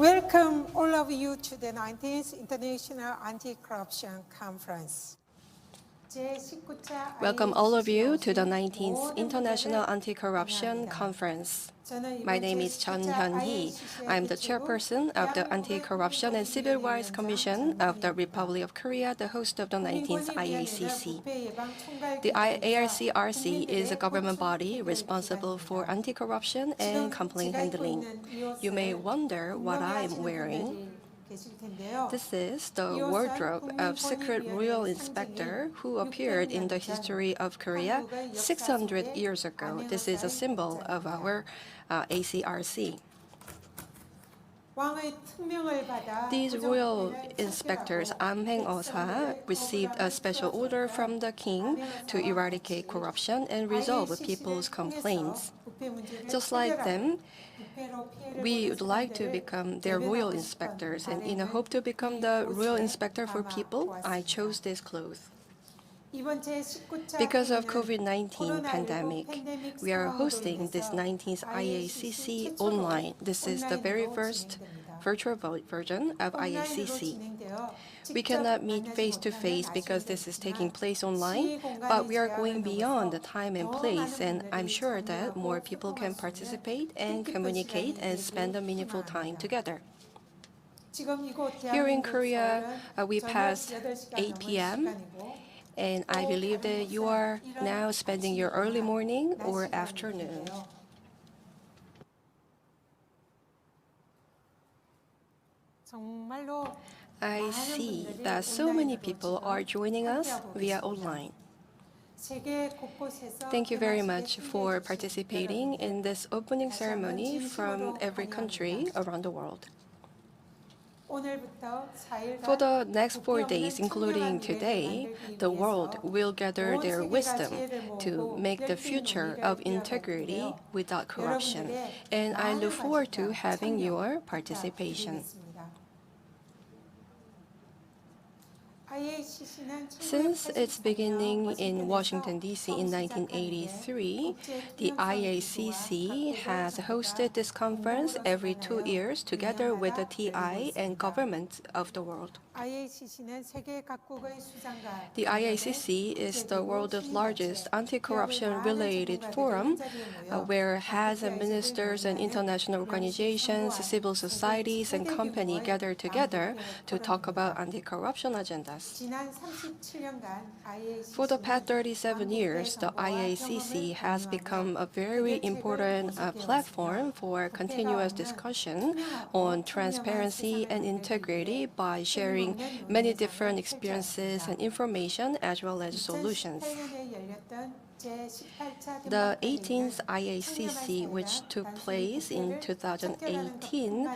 Welcome all of you to the 19th International Anti-Corruption Conference. Welcome all of you to the 19th International Anti-Corruption Conference. My name is Chun Hyun-hee. I am the chairperson of the Anti-Corruption and Civil Rights Commission of the Republic of Korea, the host of the 19th IACC. The ARCRC is a government body responsible for anti-corruption and complaint handling. You may wonder what I am wearing. This is the wardrobe of Secret Royal Inspector who appeared in the history of Korea 600 years ago. This is a symbol of our ACRC. These royal inspectors, Amheng Osa, received a special order from the king to eradicate corruption and resolve people's complaints. Just like them, we would like to become their royal inspectors, and in a hope to become the royal inspector for people, I chose this clothes. Because of COVID-19 pandemic, we are hosting this 19th IACC online. This is the very first virtual version of IACC. We cannot meet face-to-face because this is taking place online, but we are going beyond the time and place, and I'm sure that more people can participate and communicate and spend a meaningful time together. Here in Korea, we passed 8 p.m., and I believe that you are now spending your early morning or afternoon. I see that so many people are joining us via online. Thank you very much for participating in this opening ceremony from every country around the world. For the next 4 days, including today, the world will gather their wisdom to make the future of integrity without corruption, and I look forward to having your participation. Since its beginning in Washington, D.C. in 1983, the IACC has hosted this conference every 2 years together with the TI and governments of the world. The IACC is the world's largest anti-corruption-related forum where heads and ministers and international organizations, civil societies, and companies gather together to talk about anti-corruption agendas. For the past 37 years, the IACC has become a very important platform for continuous discussion on transparency and integrity by sharing many different experiences and information as well as solutions. The 18th IACC, which took place in 2018,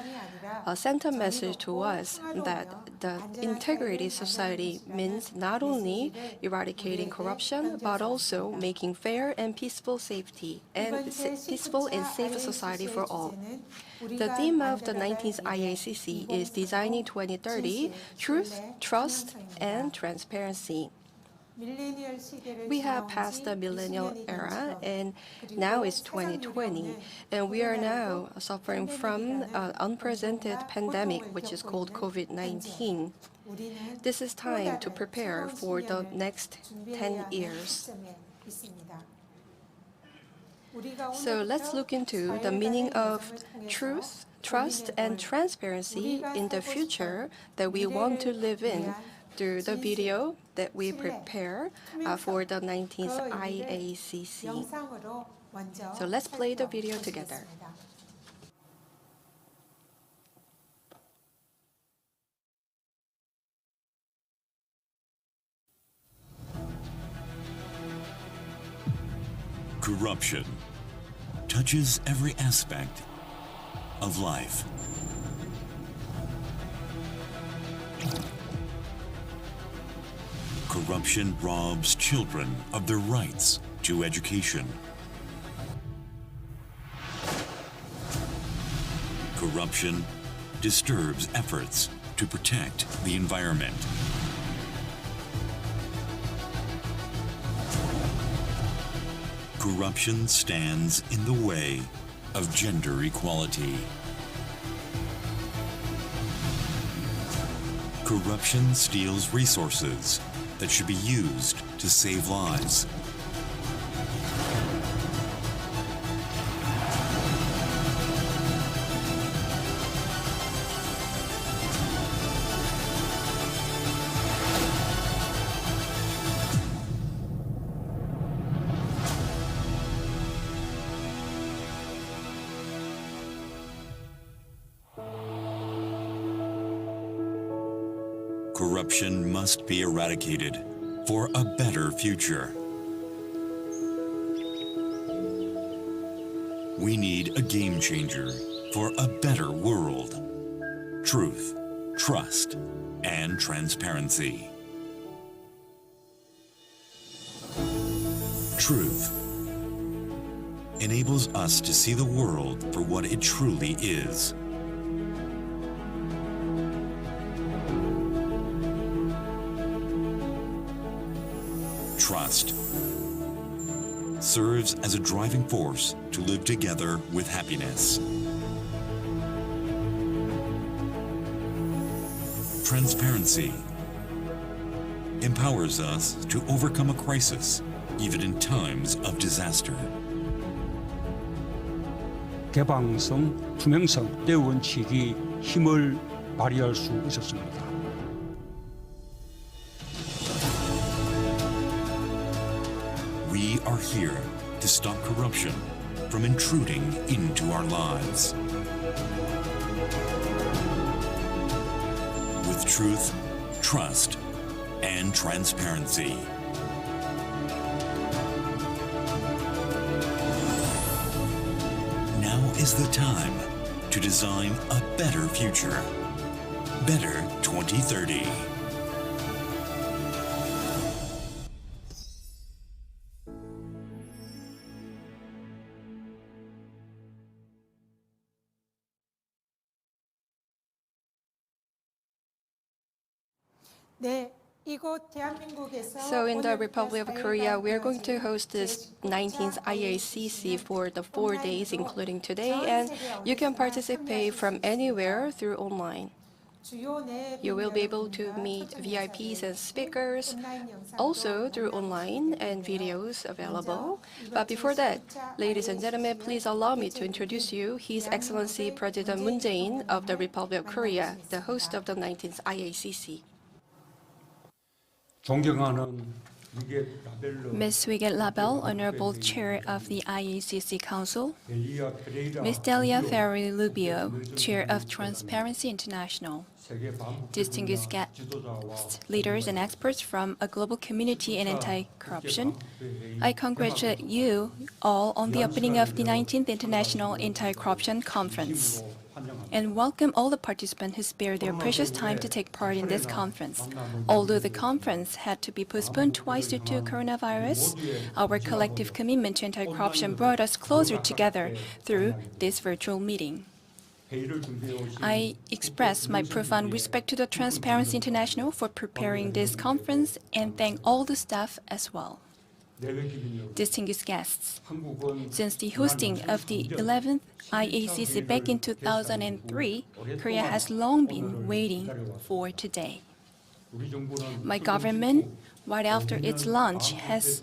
sent a message to us that the integrity society means not only eradicating corruption, but also making fair and peaceful and safe society for all. The theme of the 19th IACC is Designing 2030, Truth, Trust, and Transparency. We have passed the millennial era, and now it's 2020, and we are now suffering from an unprecedented pandemic, which is called COVID-19. This is time to prepare for the next 10 years. So let's look into the meaning of truth, trust, and transparency in the future that we want to live in through the video that we prepare for the 19th IACC. So let's play the video together. Corruption touches every aspect of life. Corruption robs children of their rights to education. Corruption disturbs efforts to protect the environment. Corruption stands in the way of gender equality. Corruption steals resources that should be used to save lives. Corruption must be eradicated for a better future. We need a game changer for a better world. Truth, trust, and transparency. Truth enables us to see the world for what it truly is. Trust serves as a driving force to live together with happiness. Transparency empowers us to overcome a crisis, even in times of disaster. 개방성, 투명성, 내 원칙이 힘을 발휘할 수 있었습니다. We are here to stop corruption from intruding into our lives. With truth, trust, and transparency. Now is the time to design a better future. Better 2030. So in the Republic of Korea, we are going to host this 19th IACC for the 4 days, including today, and you can participate from anywhere through online. You will be able to meet VIPs and speakers, also through online and videos available. But before that, ladies and gentlemen, please allow me to introduce you His Excellency President Moon Jae-in of the Republic of Korea, the host of the 19th IACC. Ms. Wiget Labelle, Honorable Chair of the IACC Council, Ms. Delia Ferri-Lubio, Chair of Transparency International, distinguished guests, leaders and experts from a global community in anti-corruption, I congratulate you all on the opening of the 19th International Anti-Corruption Conference, and welcome all the participants who spared their precious time to take part in this conference. Although the conference had to be postponed twice due to coronavirus, our collective commitment to anti-corruption brought us closer together through this virtual meeting. I express my profound respect to the Transparency International for preparing this conference and thank all the staff as well. Distinguished guests, since the hosting of the 11th IACC back in 2003, Korea has long been waiting for today. My government, right after its launch, has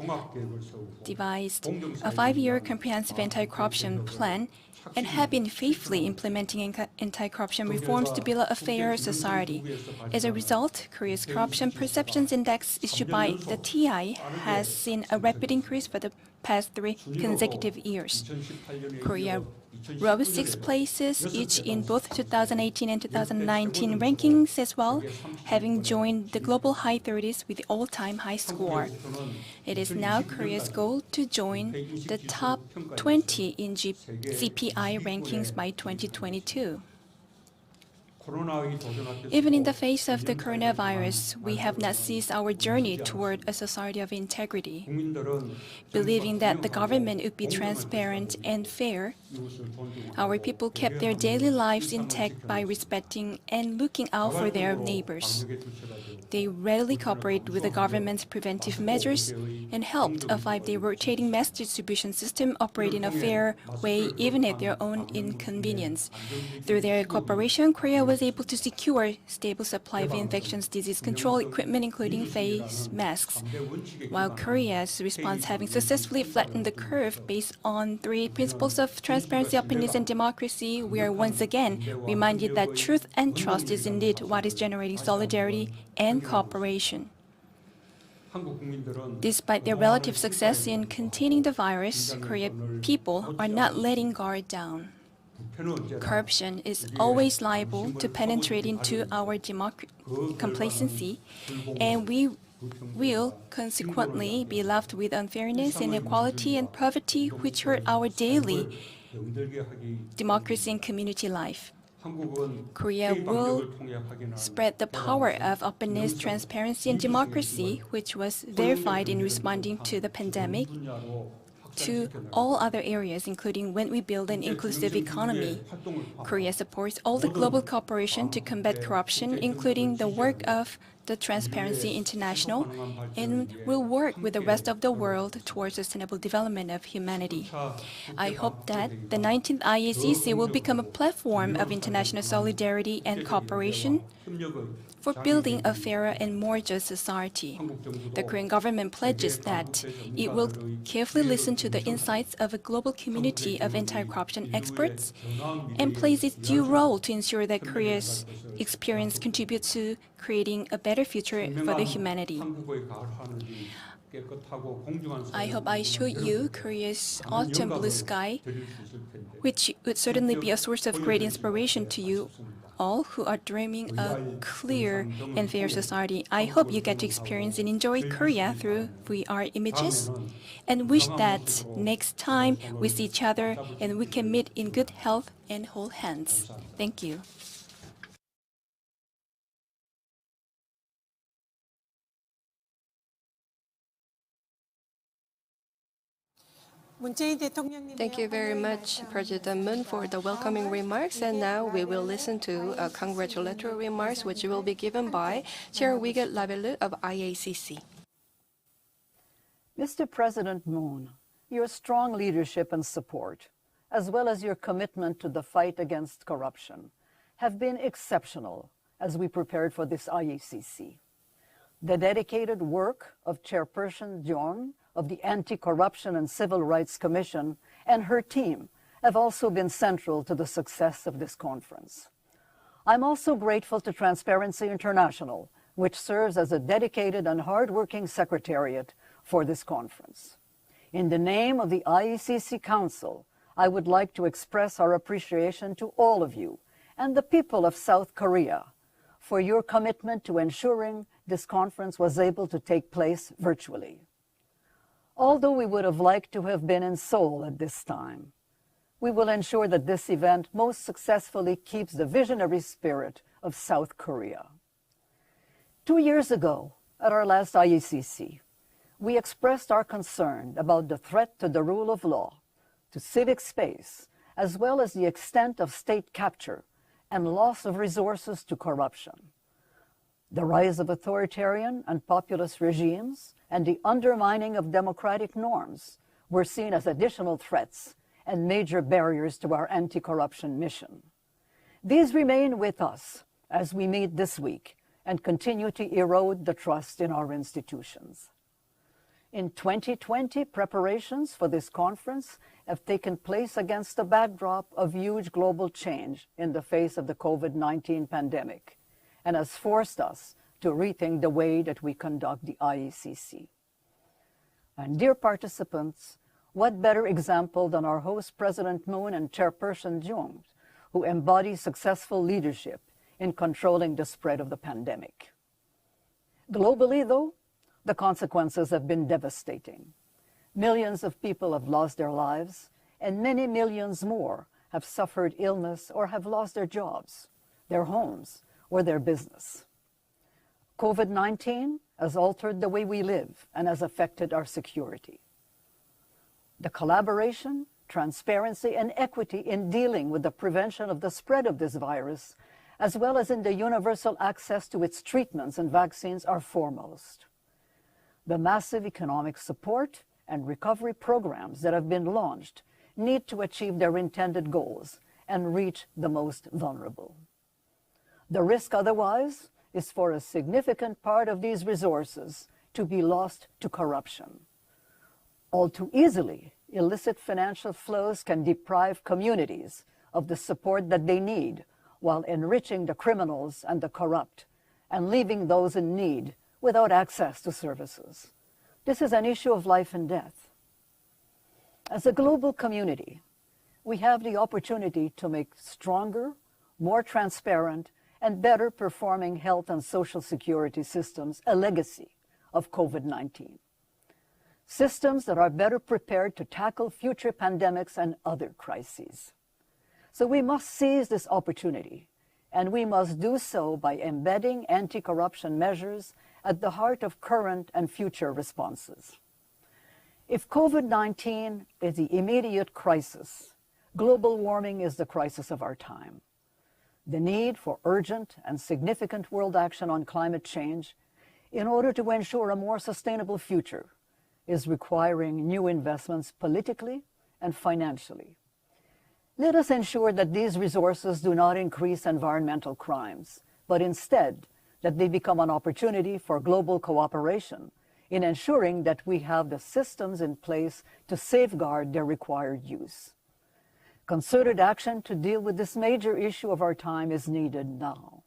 devised a 5-year comprehensive anti-corruption plan and have been faithfully implementing anti-corruption reforms to build a fairer society. As a result, Korea's Corruption Perceptions Index issued by the TI has seen a rapid increase for the past 3 consecutive years. Korea rose 6 places each in both 2018 and 2019 rankings as well, having joined the global high 30s with the all-time high score. It is now Korea's goal to join the top 20 in CPI rankings by 2022. Even in the face of the coronavirus, we have not ceased our journey toward a society of integrity. Believing that the government would be transparent and fair, our people kept their daily lives intact by respecting and looking out for their neighbors. They readily cooperated with the government's preventive measures and helped a 5-day rotating mass distribution system operate in a fair way even at their own inconvenience. Through their cooperation, Korea was able to secure stable supply of infectious disease control equipment, including face masks. While Korea's response having successfully flattened the curve based on 3 principles of transparency, openness, and democracy, we are once again reminded that truth and trust is indeed what is generating solidarity and cooperation. Despite their relative success in containing the virus, Korean people are not letting guard down. Corruption is always liable to penetrate into our complacency, and we will consequently be left with unfairness, inequality, and poverty, which hurt our daily democracy and community life. Korea will spread the power of openness, transparency, and democracy, which was verified in responding to the pandemic, to all other areas, including when we build an inclusive economy. Korea supports all the global cooperation to combat corruption, including the work of the Transparency International, and will work with the rest of the world towards sustainable development of humanity. I hope that the 19th IACC will become a platform of international solidarity and cooperation for building a fairer and more just society. The Korean government pledges that it will carefully listen to the insights of a global community of anti-corruption experts and plays its due role to ensure that Korea's experience contributes to creating a better future for the humanity. I hope I showed you Korea's autumn blue sky, which would certainly be a source of great inspiration to you all who are dreaming a clear and fair society. I hope you get to experience and enjoy Korea through VR images, and wish that next time we see each other and we can meet in good health and hold hands. Thank you. Thank you very much, President Moon, for the welcoming remarks. And now we will listen to congratulatory remarks, which will be given by Chair Wigat Labelu of IACC. Mr. President Moon, your strong leadership and support, as well as your commitment to the fight against corruption, have been exceptional as we prepared for this IACC. The dedicated work of Chairperson Jeong of the Anti-Corruption and Civil Rights Commission and her team have also been central to the success of this conference. I'm also grateful to Transparency International, which serves as a dedicated and hardworking secretariat for this conference. In the name of the IACC Council, I would like to express our appreciation to all of you and the people of South Korea for your commitment to ensuring this conference was able to take place virtually. Although we would have liked to have been in Seoul at this time, we will ensure that this event most successfully keeps the visionary spirit of South Korea. 2 years ago, at our last IACC, we expressed our concern about the threat to the rule of law, to civic space, as well as the extent of state capture and loss of resources to corruption. The rise of authoritarian and populist regimes and the undermining of democratic norms were seen as additional threats and major barriers to our anti-corruption mission. These remain with us as we meet this week and continue to erode the trust in our institutions. In 2020, preparations for this conference have taken place against the backdrop of huge global change in the face of the COVID-19 pandemic, and has forced us to rethink the way that we conduct the IACC. And dear participants, what better example than our host, President Moon, and Chairperson Jeong, who embody successful leadership in controlling the spread of the pandemic. Globally, though, the consequences have been devastating. Millions of people have lost their lives, and many millions more have suffered illness or have lost their jobs, their homes, or their business. COVID-19 has altered the way we live and has affected our security. The collaboration, transparency, and equity in dealing with the prevention of the spread of this virus, as well as in the universal access to its treatments and vaccines, are foremost. The massive economic support and recovery programs that have been launched need to achieve their intended goals and reach the most vulnerable. The risk otherwise is for a significant part of these resources to be lost to corruption. All too easily, illicit financial flows can deprive communities of the support that they need while enriching the criminals and the corrupt and leaving those in need without access to services. This is an issue of life and death. As a global community, we have the opportunity to make stronger, more transparent, and better performing health and social security systems a legacy of COVID-19. Systems that are better prepared to tackle future pandemics and other crises. So we must seize this opportunity, and we must do so by embedding anti-corruption measures at the heart of current and future responses. If COVID-19 is the immediate crisis, global warming is the crisis of our time. The need for urgent and significant world action on climate change in order to ensure a more sustainable future is requiring new investments politically and financially. Let us ensure that these resources do not increase environmental crimes, but instead that they become an opportunity for global cooperation in ensuring that we have the systems in place to safeguard their required use. Concerted action to deal with this major issue of our time is needed now.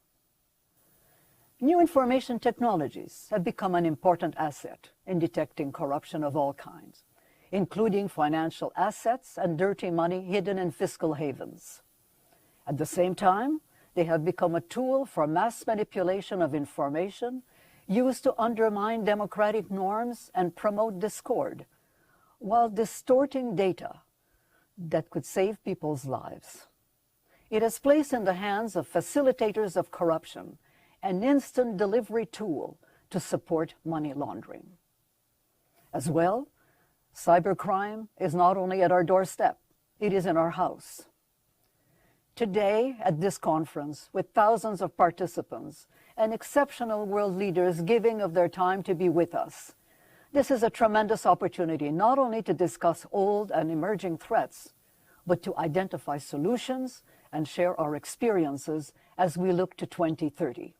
New information technologies have become an important asset in detecting corruption of all kinds, including financial assets and dirty money hidden in fiscal havens. At the same time, they have become a tool for mass manipulation of information used to undermine democratic norms and promote discord, while distorting data that could save people's lives. It has placed in the hands of facilitators of corruption an instant delivery tool to support money laundering. As well, cybercrime is not only at our doorstep, it is in our house. Today, at this conference, with thousands of participants and exceptional world leaders giving of their time to be with us, this is a tremendous opportunity not only to discuss old and emerging threats, but to identify solutions and share our experiences as we look to 2030.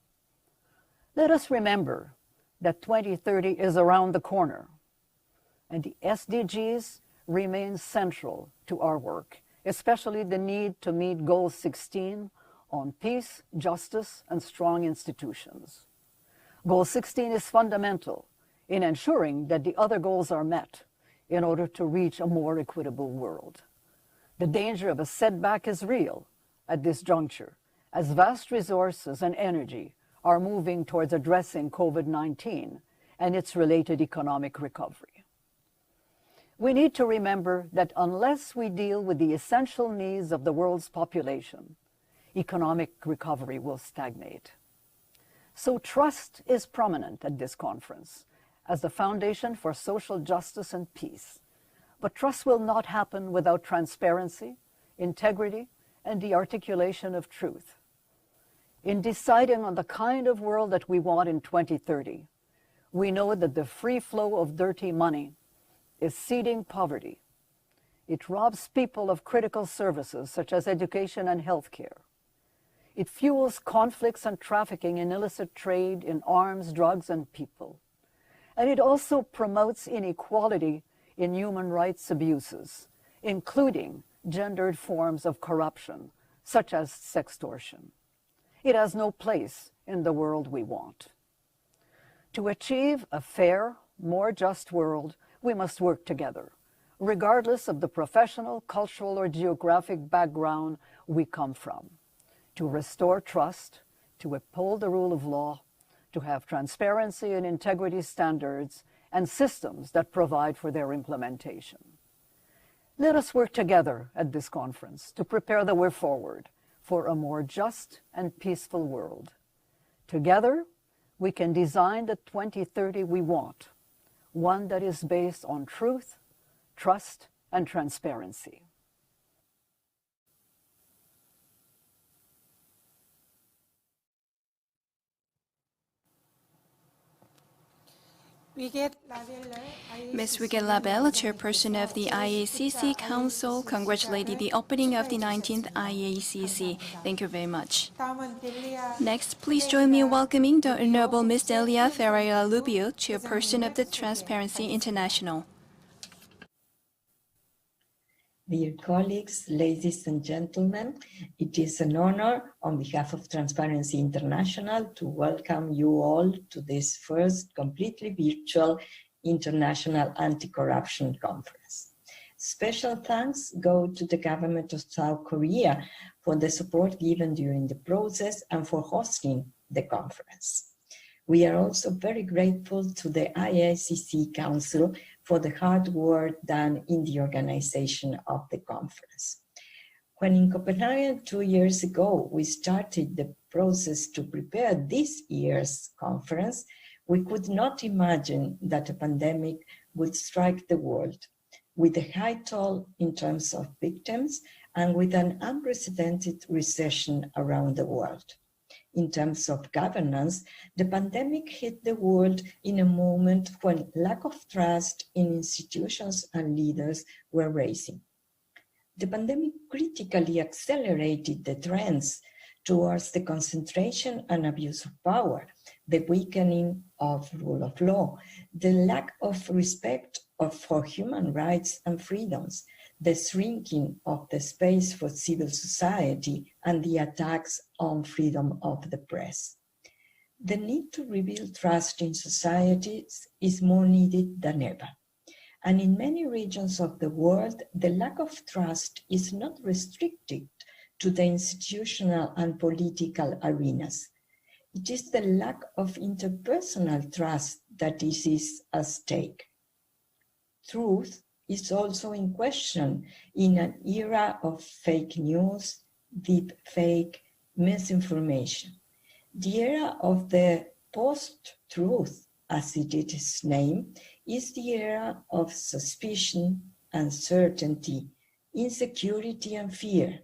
Let us remember that 2030 is around the corner, and the SDGs remain central to our work, especially the need to meet Goal 16 on peace, justice, and strong institutions. Goal 16 is fundamental in ensuring that the other goals are met in order to reach a more equitable world. The danger of a setback is real at this juncture, as vast resources and energy are moving towards addressing COVID-19 and its related economic recovery. We need to remember that unless we deal with the essential needs of the world's population, economic recovery will stagnate. So trust is prominent at this conference as the foundation for social justice and peace. But trust will not happen without transparency, integrity, and the articulation of truth. In deciding on the kind of world that we want in 2030, we know that the free flow of dirty money is seeding poverty. It robs people of critical services such as education and healthcare. It fuels conflicts and trafficking in illicit trade in arms, drugs, and people. And it also promotes inequality in human rights abuses, including gendered forms of corruption, such as sextortion. It has no place in the world we want. To achieve a fair, more just world, we must work together, regardless of the professional, cultural, or geographic background we come from, to restore trust, to uphold the rule of law, to have transparency and integrity standards, and systems that provide for their implementation. Let us work together at this conference to prepare the way forward for a more just and peaceful world. Together, we can design the 2030 we want, one that is based on truth, trust, and transparency. Ms. Wiget Labelle, chairperson of the IACC Council, congratulated the opening of the 19th IACC. Thank you very much. Next, please join me in welcoming the Honorable Ms. Delia Ferreira-Lubio, chairperson of the Transparency International. Dear colleagues, ladies and gentlemen, it is an honor on behalf of Transparency International to welcome you all to this first completely virtual International Anti-Corruption Conference. Special thanks go to the government of South Korea for the support given during the process and for hosting the conference. We are also very grateful to the IACC Council for the hard work done in the organization of the conference. When in Copenhagen 2 years ago, we started the process to prepare this year's conference, we could not imagine that a pandemic would strike the world with a high toll in terms of victims and with an unprecedented recession around the world. In terms of governance, the pandemic hit the world in a moment when lack of trust in institutions and leaders were rising. The pandemic critically accelerated the trends towards the concentration and abuse of power, the weakening of rule of law, the lack of respect for human rights and freedoms, the shrinking of the space for civil society, and the attacks on freedom of the press. The need to rebuild trust in societies is more needed than ever. And in many regions of the world, the lack of trust is not restricted to the institutional and political arenas. It is the lack of interpersonal trust that is at stake. Truth is also in question in an era of fake news, deep fake, misinformation. The era of the post-truth, as it is named, is the era of suspicion, uncertainty, insecurity and fear,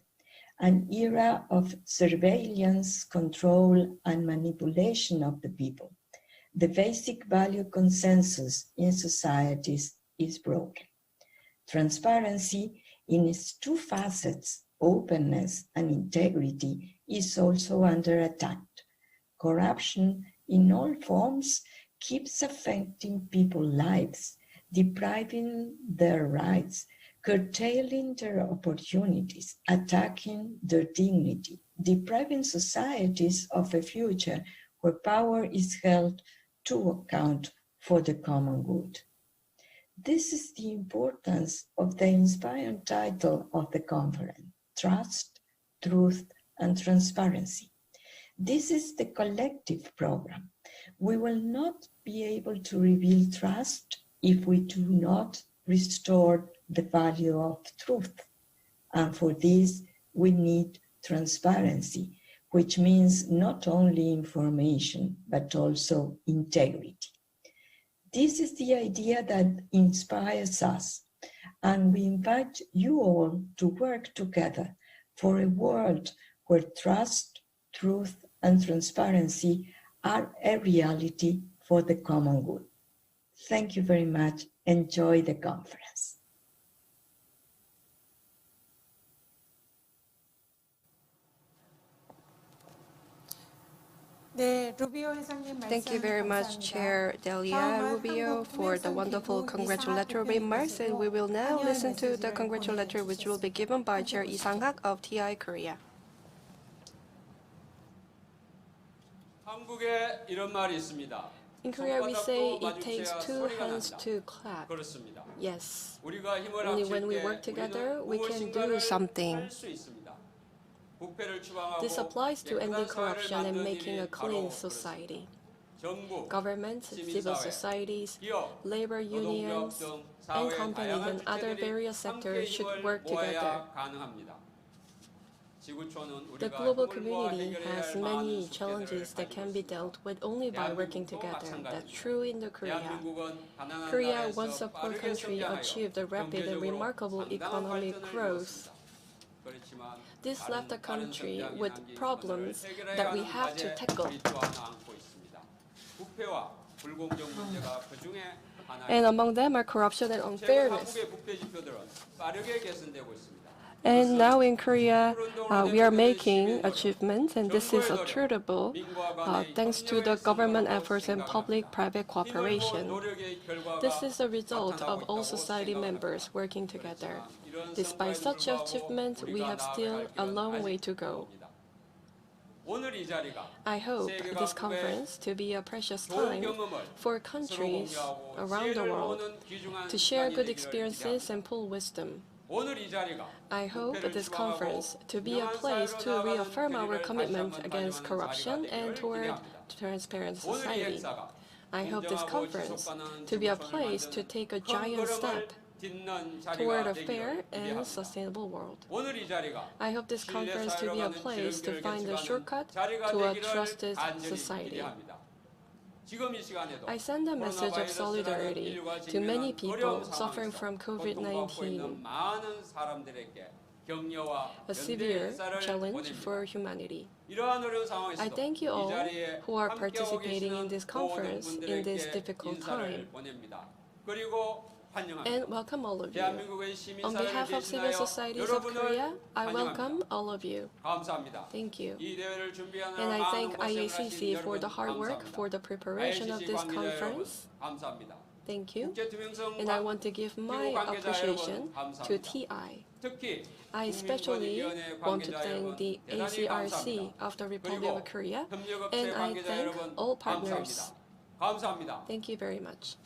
an era of surveillance, control and manipulation of the people. The basic value consensus in societies is broken. Transparency in its two facets, openness and integrity, is also under attack. Corruption in all forms keeps affecting people's lives, depriving their rights, curtailing their opportunities, attacking their dignity, depriving societies of a future where power is held to account for the common good. This is the importance of the inspiring title of the conference, Trust, Truth, and Transparency. This is the collective program. We will not be able to rebuild trust if we do not restore the value of truth. And for this, we need transparency, which means not only information, but also integrity. This is the idea that inspires us, and we invite you all to work together for a world where trust, truth, and transparency are a reality for the common good. Thank you very much. Enjoy the conference. Thank you very much, Chair Delia Rubio, for the wonderful congratulatory remarks. And we will now listen to the congratulatory which will be given by Chair Lee Sang-hak of TI Korea. 한국에 이런 말이 있습니다. In Korea, we say it takes two hands to clap. 그렇습니다. Yes. 우리가 힘을 Only 합칠 when we 때 work together, 우리는 we can do 무엇인가를 something. 할 수 있습니다. 부패를 추방하고 This applies to ending 깨끗한 사회를 corruption and 만드는 making a 일이 clean 바로 society. 정부, Governments, civil 시민사회, societies, 기업, labor unions, 노동조합 등 and 사회의 companies 다양한 and other 주체들이 various sectors 함께 should 힘을 work together. 모아야 가능합니다. 지구촌은 The 우리가 global 힘을 모아 community 해결해야 has 할 many 많은 challenges 숙제들을 that 가지고 can be 있습니다. dealt with only by working 대한민국도 together. That's 마찬가지입니다. true in the Korea. 대한민국은 가난한 Korea, 나라에서 once a poor 빠르게 country, 성장하여 achieved a rapid and 경제적으로 remarkable 상당한 economic 발전을 growth. 이루었습니다. 그렇지만 This left the 빠른 country 성장이 with 남긴 problems 것을 해결해야 that we 하는 have to 과제 tackle. 우리 또한 안고 있습니다. 부패와 불공정 문제가 그중에 하나입니다. And among them are corruption and 최근 unfairness. 한국의 국회 지표들은 빠르게 개선되고 있습니다. And now in Korea, we are making achievements, and this is attributable thanks to the government efforts and public-private cooperation. This is a result of all society members working together. Despite such achievements, we have still a long way to go. I hope this conference to be a precious time for countries around the world to share good experiences and pull wisdom. I hope this conference to be a place to reaffirm our commitment against corruption and toward transparent society. I hope this conference to be a place to take a giant step toward a fair and sustainable world. I hope this conference to be a place to find a shortcut to a trusted society. I send a message of solidarity to many people suffering from COVID-19, a severe challenge for humanity. I thank you all who are participating in this conference in this difficult time, and welcome all of you. On behalf of civil societies of Korea, I welcome all of you. Thank you. And I thank IACC for the hard work for the preparation of this conference. Thank you. And I want to give my appreciation to TI. I especially want to thank the ACRC of the Republic of Korea, and I thank all partners. Thank you very much.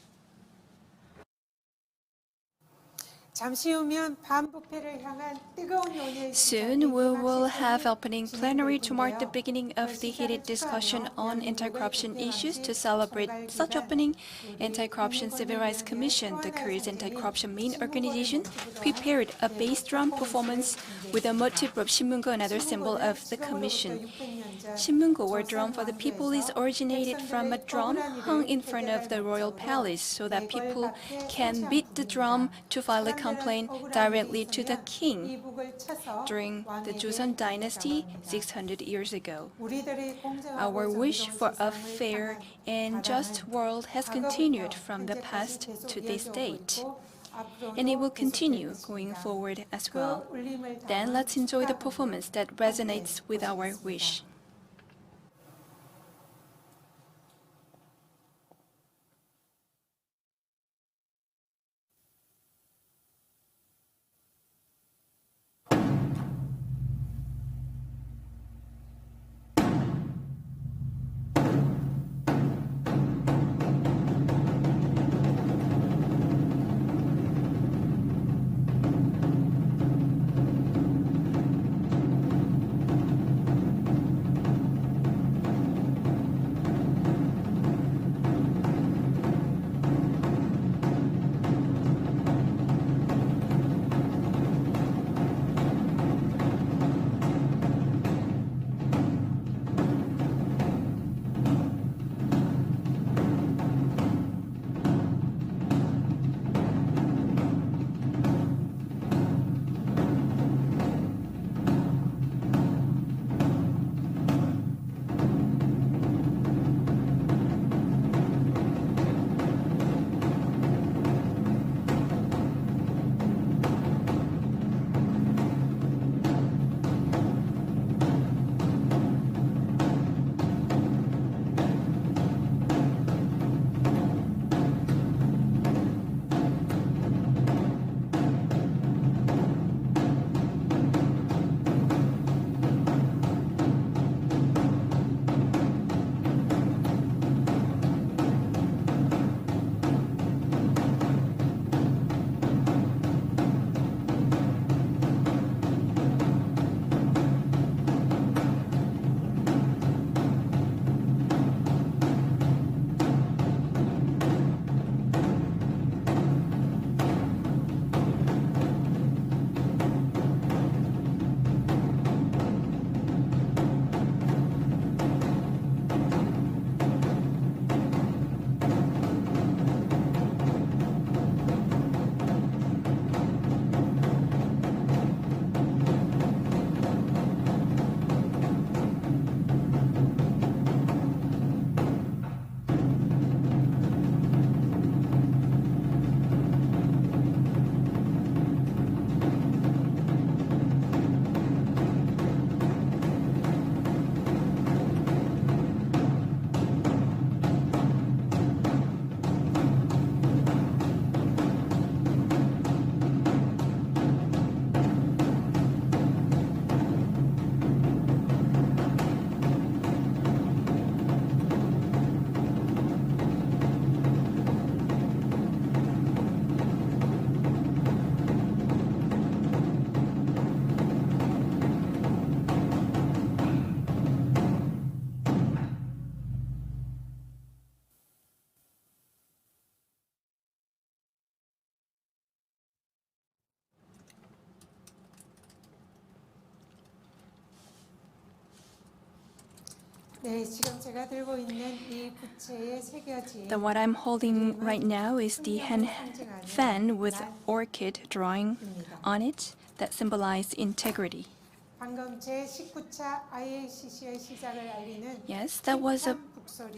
Soon we will have opening plenary to mark the beginning of the heated discussion on anti-corruption issues. To celebrate such opening, Anti-Corruption Civil Rights Commission, the Korea's anti-corruption main organization, prepared a bass drum performance with a motif of 신문고, another symbol of the commission. 신문고, or drum for the people, is originated from a drum hung in front of the royal palace so that people can beat the drum to file a complaint directly to the king during the Joseon dynasty 600 years ago. Our wish for a fair and just world has continued from the past to this date, and it will continue going forward as well. Then let's enjoy the performance that resonates with our wish. 네, 지금 제가 들고 있는 이 부채에 새겨진 What I'm holding right now is the hand fan with orchid drawing on it that symbolize integrity. 방금 제19차 IACC의 시작을 알리는 Yes, that was a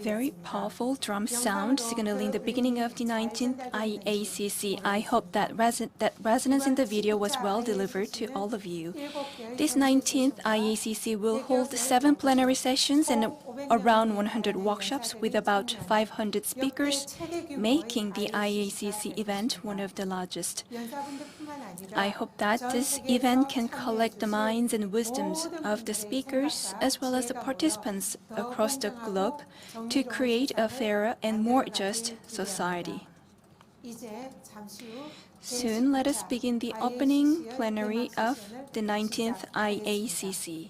very powerful drum sound signaling the beginning of the 19th IACC. I hope that resonance in the video was well delivered to all of you. This 19th IACC will hold 7 plenary sessions and around 100 workshops with about 500 speakers, making the IACC event one of the largest. I hope that this event can collect the minds and wisdoms of the speakers as well as the participants across the globe to create a fairer and more just society. Soon, let us begin the opening plenary of the 19th IACC.